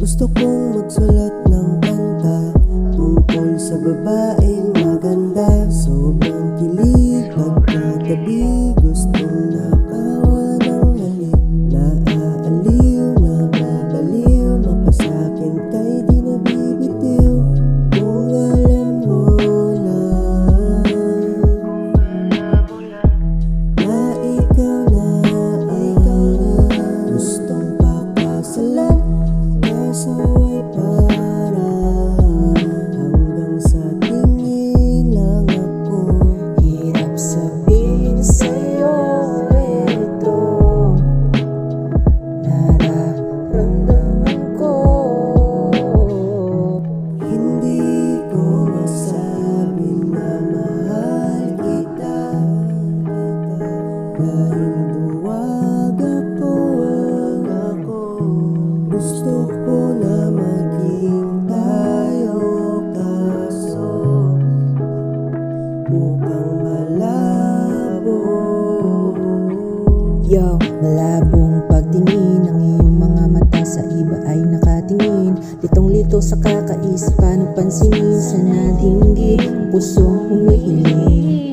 Gusto kong magsulat ng kanta tungkol sa babaeng maganda. Sobrang kilig pagkatabi, gustong nakawa ng halik. Naaaliw, nababaliw, mapasakin kay di nabibitiw. Kung alam mo lang na ikaw na gustong pakasalan, kaso ay parang hanggang sa tingin lang ako. Hirap sabihin sa'yo ito, nararamdaman ko. Hindi ko masabi na mahal kita, dahil duwag ako. Gusto ko na maging tayo, kaso mukhang malabo. Yo, malabong pagtingin ng iyong mga mata, sa iba ay nakatingin. Litong-lito sa kakaisip, paano pansinin sa nadinggit, ang pusong humihiling.